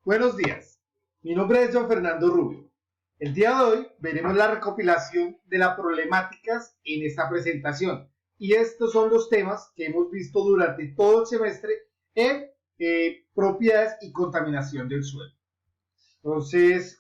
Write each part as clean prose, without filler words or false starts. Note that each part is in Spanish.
Buenos días, mi nombre es John Fernando Rubio. El día de hoy veremos la recopilación de las problemáticas en esta presentación y estos son los temas que hemos visto durante todo el semestre en propiedades y contaminación del suelo. Entonces,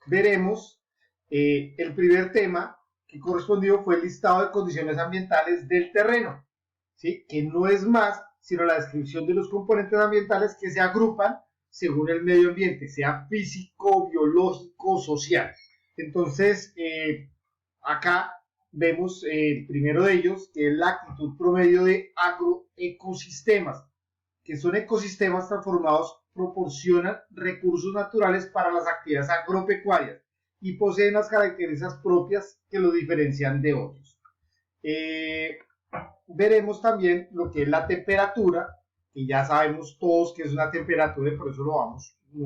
veremos el primer tema que correspondió fue el listado de condiciones ambientales del terreno, ¿sí? Que no es más sino la descripción de los componentes ambientales que se agrupan según el medio ambiente, sea físico, biológico, social. Entonces, acá vemos el primero de ellos, que es la actitud promedio de agroecosistemas, que son ecosistemas transformados, proporcionan recursos naturales para las actividades agropecuarias y poseen las características propias que lo diferencian de otros. Veremos también lo que es la temperatura, que ya sabemos todos que es una temperatura y por eso no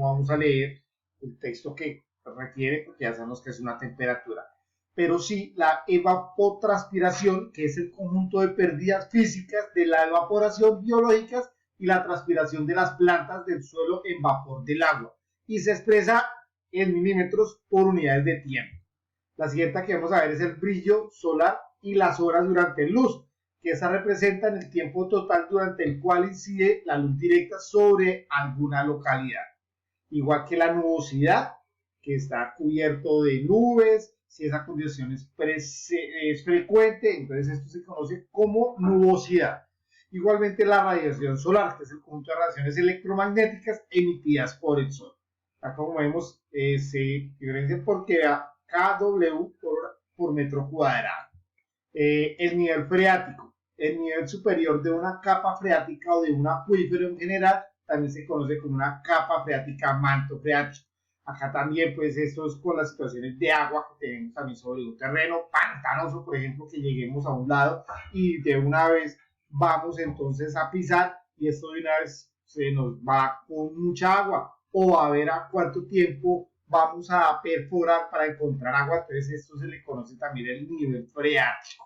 vamos a leer el texto que requiere, porque ya sabemos que es una temperatura. Pero sí la evapotranspiración, que es el conjunto de pérdidas físicas de la evaporación biológicas y la transpiración de las plantas del suelo en vapor del agua. Y se expresa en milímetros por unidades de tiempo. La siguiente que vamos a ver es el brillo solar y las horas durante luz, que esa representa el tiempo total durante el cual incide la luz directa sobre alguna localidad. Igual que la nubosidad, que está cubierto de nubes, si esa condición es frecuente, entonces esto se conoce como nubosidad. Igualmente la radiación solar, que es el conjunto de radiaciones electromagnéticas emitidas por el sol. Acá como vemos, se diferencia porque kW por metro cuadrado. El nivel freático, el nivel superior de una capa freática o de un acuífero en general, también se conoce como una capa freática, manto freático. Acá también, pues, esto es con las situaciones de agua que tenemos también sobre un terreno pantanoso, por ejemplo, que lleguemos a un lado y de una vez vamos entonces a pisar y esto de una vez se nos va con mucha agua o a ver a cuánto tiempo vamos a perforar para encontrar agua, entonces esto se le conoce también el nivel freático.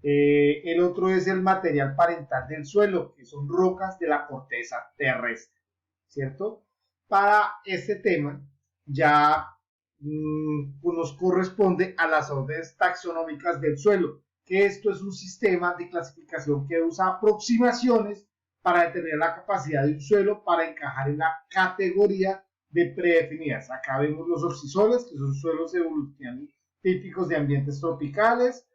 El otro es el material parental del suelo, que son rocas de la corteza terrestre, ¿cierto? Para este tema ya pues nos corresponde a las órdenes taxonómicas del suelo, que esto es un sistema de clasificación que usa aproximaciones para determinar la capacidad de un suelo para encajar en la categoría de predefinidas. Acá vemos los oxisoles, que son suelos evolutivos típicos de ambientes tropicales.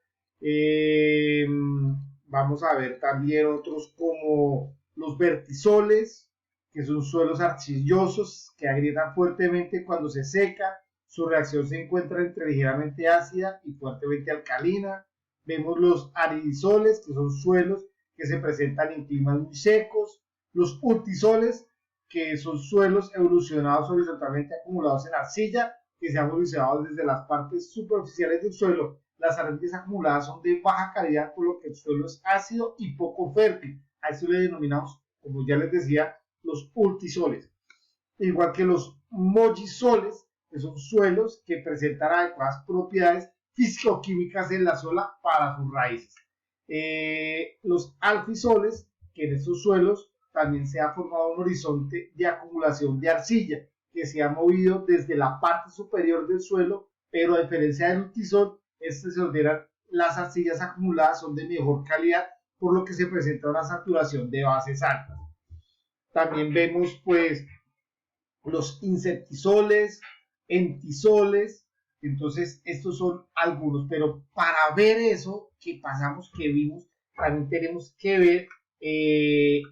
Vamos a ver también otros como los vertisoles, que son suelos arcillosos que agrietan fuertemente cuando se seca. Su reacción se encuentra entre ligeramente ácida y fuertemente alcalina. Vemos los aridisoles, que son suelos que se presentan en climas muy secos. Los ultisoles, que son suelos evolucionados horizontalmente acumulados en arcilla, que se han evolucionado desde las partes superficiales del suelo. Las arenas acumuladas son de baja calidad, por lo que el suelo es ácido y poco fértil. A eso le denominamos, como ya les decía, los ultisoles. Igual que los mojisoles, que son suelos que presentan adecuadas propiedades físico-químicas en la zona para sus raíces. Los alfisoles, que en estos suelos también se ha formado un horizonte de acumulación de arcilla, que se ha movido desde la parte superior del suelo, pero a diferencia del ultisol, se ordenan las arcillas acumuladas son de mejor calidad, por lo que se presenta una saturación de bases altas. También vemos pues los insectisoles, entisoles, entonces estos son algunos, pero para ver eso que pasamos, que vimos, también tenemos que ver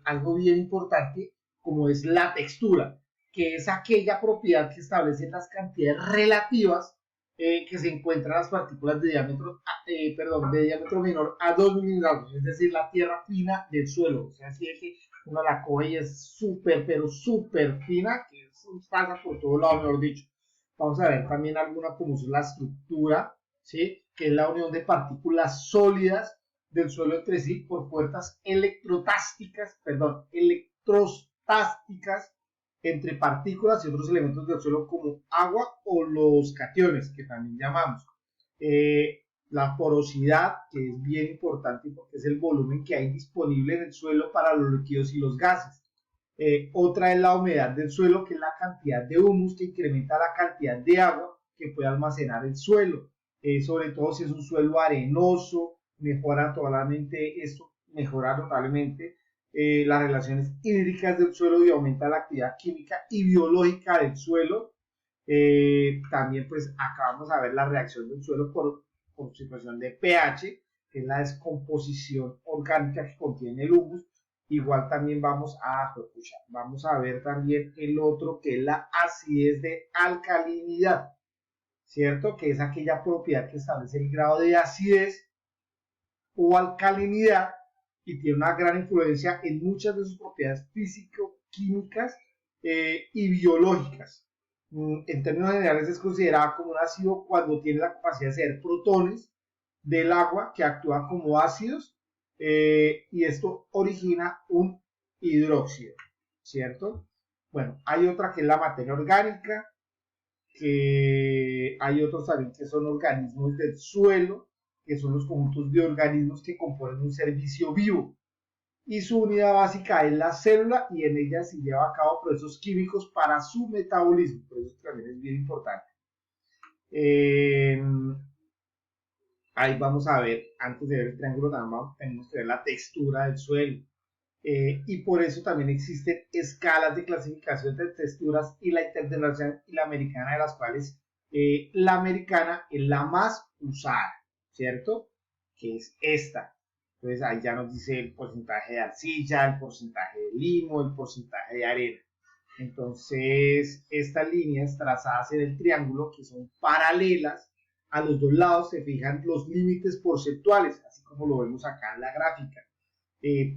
algo bien importante como es la textura, que es aquella propiedad que establece las cantidades relativas que se encuentran las partículas de de diámetro menor a 2 milímetros, es decir, la tierra fina del suelo, o sea, así es que uno la coge y es súper, pero súper fina, que pasa por todo lado, mejor dicho. Vamos a ver también alguna como es la estructura, ¿sí? Que es la unión de partículas sólidas del suelo entre sí por fuerzas electrostásticas entre partículas y otros elementos del suelo como agua o los cationes, que también llamamos. La porosidad, que es bien importante porque es el volumen que hay disponible en el suelo para los líquidos y los gases. Otra es la humedad del suelo, que es la cantidad de humus que incrementa la cantidad de agua que puede almacenar el suelo. Sobre todo si es un suelo arenoso, mejora totalmente esto, mejora notablemente las relaciones hídricas del suelo y aumenta la actividad química y biológica del suelo. También pues acá vamos a ver la reacción del suelo por situación de pH, que es la descomposición orgánica que contiene el humus. Igual también vamos a ver también el otro, que es la acidez de alcalinidad, ¿cierto? Que es aquella propiedad que establece el grado de acidez o alcalinidad y tiene una gran influencia en muchas de sus propiedades físico-químicas y biológicas. En términos generales es considerada como un ácido cuando tiene la capacidad de ser protones del agua que actúan como ácidos y esto origina un hidróxido, ¿cierto? Bueno, hay otra que es la materia orgánica, que hay otros también que son organismos del suelo, que son los conjuntos de organismos que componen un servicio vivo. Y su unidad básica es la célula y en ella se lleva a cabo procesos químicos para su metabolismo. Por eso también es bien importante. Ahí vamos a ver, antes de ver el triángulo, tenemos que ver la textura del suelo. Y por eso también existen escalas de clasificación de texturas y la internacional y la americana, de las cuales la americana es la más usada, ¿cierto? Que es esta. Entonces ahí ya nos dice el porcentaje de arcilla, el porcentaje de limo, el porcentaje de arena. Entonces estas líneas trazadas en el triángulo, que son paralelas, a los dos lados se fijan los límites porcentuales, así como lo vemos acá en la gráfica.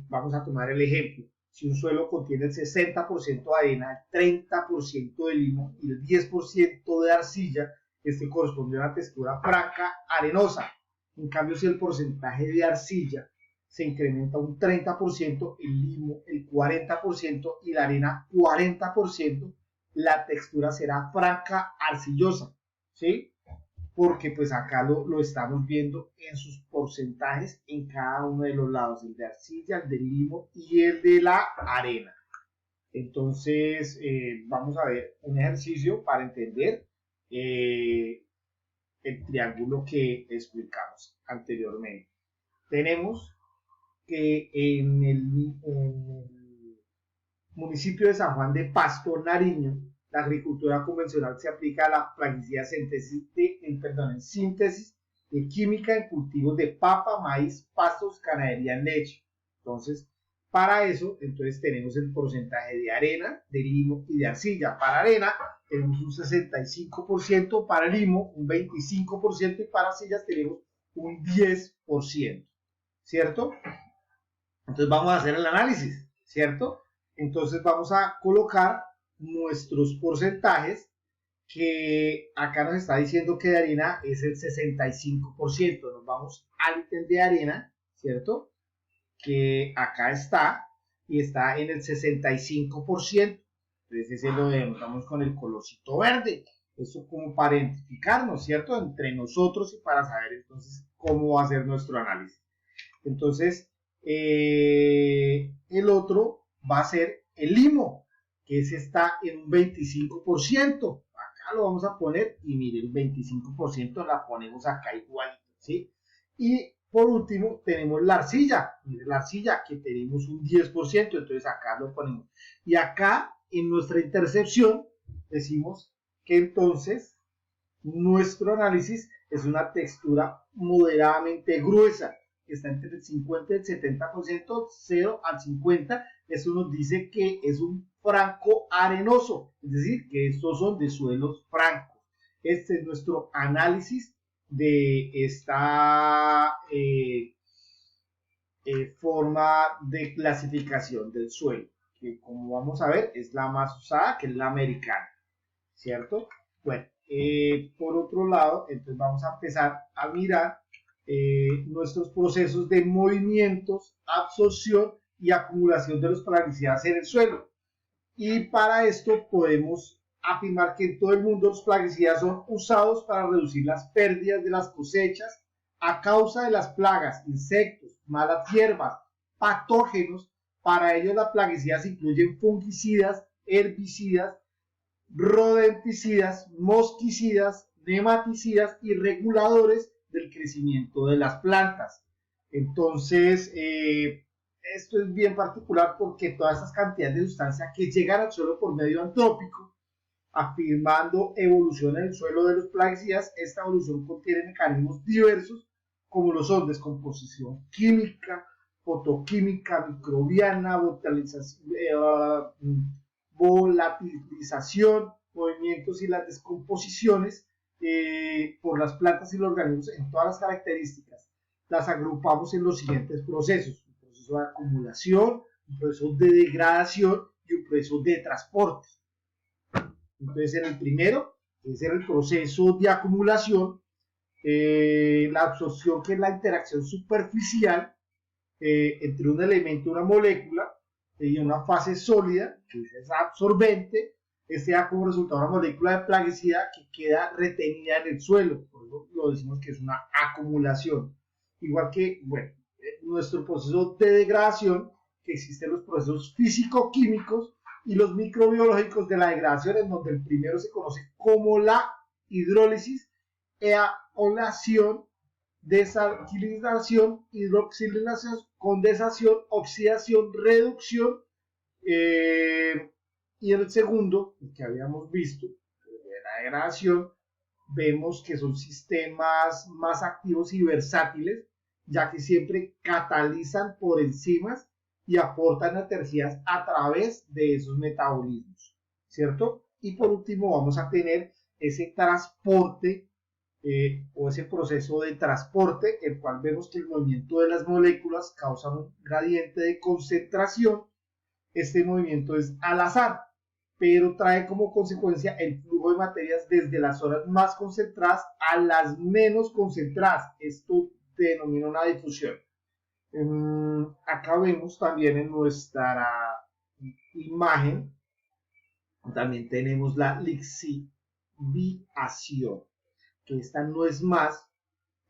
Vamos a tomar el ejemplo. Si un suelo contiene el 60% de arena, el 30% de limo y el 10% de arcilla, este corresponde a una textura franca arenosa. En cambio, si el porcentaje de arcilla se incrementa un 30%, el limo el 40% y la arena 40%, la textura será franca arcillosa, ¿sí? Porque pues acá lo estamos viendo en sus porcentajes en cada uno de los lados, el de arcilla, el de limo y el de la arena. Entonces vamos a ver un ejercicio para entender el triángulo que explicamos anteriormente. Tenemos que en el municipio de San Juan de Pasto, Nariño, la agricultura convencional se aplica a la plaguicida en síntesis de química en cultivos de papa, maíz, pastos, ganadería, leche. Entonces, para eso, entonces tenemos el porcentaje de arena, de limo y de arcilla. Para arena tenemos un 65%, para limo un 25% y para arcillas tenemos un 10%, ¿cierto? Entonces vamos a hacer el análisis, ¿cierto? Entonces vamos a colocar nuestros porcentajes, que acá nos está diciendo que de arena es el 65%. Nos vamos al ítem de arena, ¿cierto? Que acá está y está en el 65%. Entonces ese lo denotamos con el colorcito verde. Eso como para identificarnos, ¿cierto? Entre nosotros y para saber entonces cómo va a ser nuestro análisis. Entonces, el otro va a ser el limo, que ese está en un 25%. Acá lo vamos a poner y mire, el 25% la ponemos acá igualito, ¿sí? Y por último tenemos la arcilla, mire la arcilla que tenemos un 10%, entonces acá lo ponemos. Y acá en nuestra intercepción decimos que entonces nuestro análisis es una textura moderadamente gruesa, que está entre el 50 y el 70%, 0 al 50, eso nos dice que es un franco arenoso, es decir, que estos son de suelos francos. Este es nuestro análisis de esta forma de clasificación del suelo, que como vamos a ver es la más usada, que es la americana, ¿cierto? Bueno, por otro lado, entonces vamos a empezar a mirar nuestros procesos de movimientos, absorción y acumulación de los plaguicidas en el suelo. Y para esto podemos afirmar que en todo el mundo los plaguicidas son usados para reducir las pérdidas de las cosechas a causa de las plagas, insectos, malas hierbas, patógenos, Para ello, las plaguicidas incluyen fungicidas, herbicidas, rodenticidas, mosquicidas, nematicidas y reguladores del crecimiento de las plantas. Entonces, esto es bien particular porque todas estas cantidades de sustancias que llegan al suelo por medio antrópico, afirmando evolución en el suelo de los plaguicidas, esta evolución contiene mecanismos diversos como lo son descomposición química, fotoquímica, microbiana, volatilización, movimientos y las descomposiciones por las plantas y los organismos en todas las características. Las agrupamos en los siguientes procesos: un proceso de acumulación, un proceso de degradación y un proceso de transporte. Entonces, en el primero, que es el proceso de acumulación, la absorción, que es la interacción superficial entre un elemento y una molécula, y una fase sólida, que es absorbente. Este da como resultado una molécula de plaguicida que queda retenida en el suelo, por eso lo decimos que es una acumulación. Igual que, bueno, nuestro proceso de degradación, que existen los procesos físico-químicos y los microbiológicos de la degradación, en donde el primero se conoce como la hidrólisis, eolación, desalquilización, hidroxilación, condensación, oxidación, reducción, y el segundo, el que habíamos visto, de la degradación, vemos que son sistemas más activos y versátiles, ya que siempre catalizan por enzimas y aportan energías a través de esos metabolismos, ¿cierto? Y por último vamos a tener ese transporte o ese proceso de transporte, el cual vemos que el movimiento de las moléculas causa un gradiente de concentración. Este movimiento es al azar, pero trae como consecuencia el flujo de materias desde las zonas más concentradas a las menos concentradas. Esto denomina una difusión. Acá vemos también en nuestra imagen, también tenemos la lixiviación, que esta no es más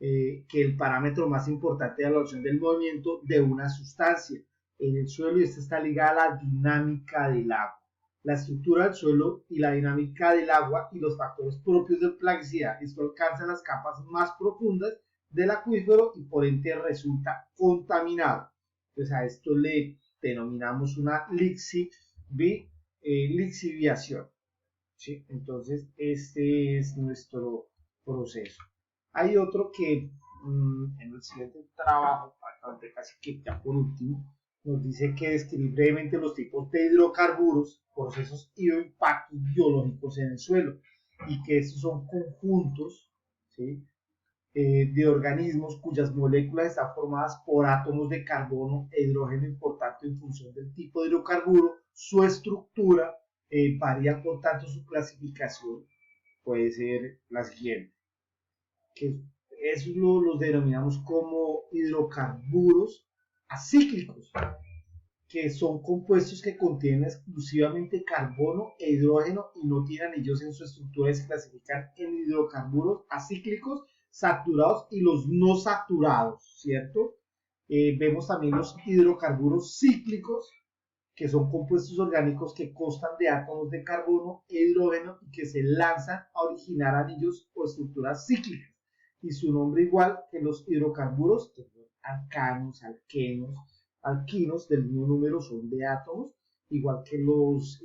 que el parámetro más importante de la evaluación del movimiento de una sustancia en el suelo, y esta está ligada a la dinámica del agua. La estructura del suelo y la dinámica del agua y los factores propios del plaguicida. Esto alcanza las capas más profundas del acuífero y por ende resulta contaminado. Entonces a esto le denominamos una lixiviación. ¿Sí? Entonces este es nuestro proceso. Hay otro que en el siguiente trabajo, casi que ya por último, nos dice que describe brevemente los tipos de hidrocarburos, procesos y impactos biológicos en el suelo, y que estos son conjuntos, ¿sí?, de organismos cuyas moléculas están formadas por átomos de carbono e hidrógeno. Y por tanto, en función del tipo de hidrocarburo, su estructura varía. Por tanto, su clasificación puede ser la siguiente, que eso los denominamos como hidrocarburos acíclicos, que son compuestos que contienen exclusivamente carbono e hidrógeno y no tienen anillos en su estructura, y se clasifican en hidrocarburos acíclicos, saturados y los no saturados, ¿cierto? Vemos también los hidrocarburos cíclicos, que son compuestos orgánicos que constan de átomos de carbono e hidrógeno y que se lanzan a originar anillos o estructuras cíclicas. Y su nombre, igual que los hidrocarburos, que son alcanos, alquenos, alquinos del mismo número, son de átomos, igual que los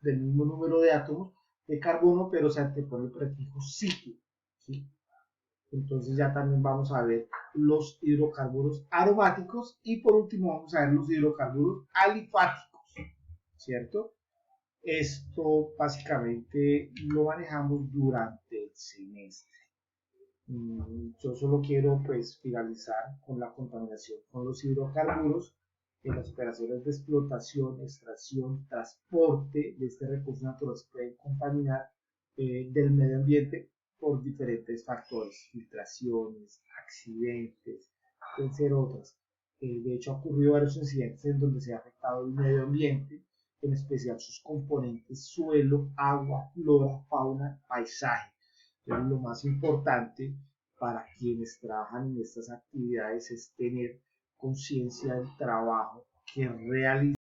del mismo número de átomos de carbono, pero se antepone el prefijo cíclico, ¿sí? Entonces ya también vamos a ver los hidrocarburos aromáticos, y por último vamos a ver los hidrocarburos alifáticos, ¿cierto? Esto básicamente lo manejamos durante el semestre. Yo solo quiero pues finalizar con la contaminación con los hidrocarburos en las operaciones de explotación, extracción, transporte de este recurso natural. Se pueden contaminar del medio ambiente por diferentes factores, filtraciones, accidentes, pueden ser otras. De hecho, ha ocurrido varios incidentes en donde se ha afectado el medio ambiente, en especial sus componentes suelo, agua, flora, fauna, paisaje. Entonces, lo más importante para quienes trabajan en estas actividades es tener conciencia del trabajo que realiza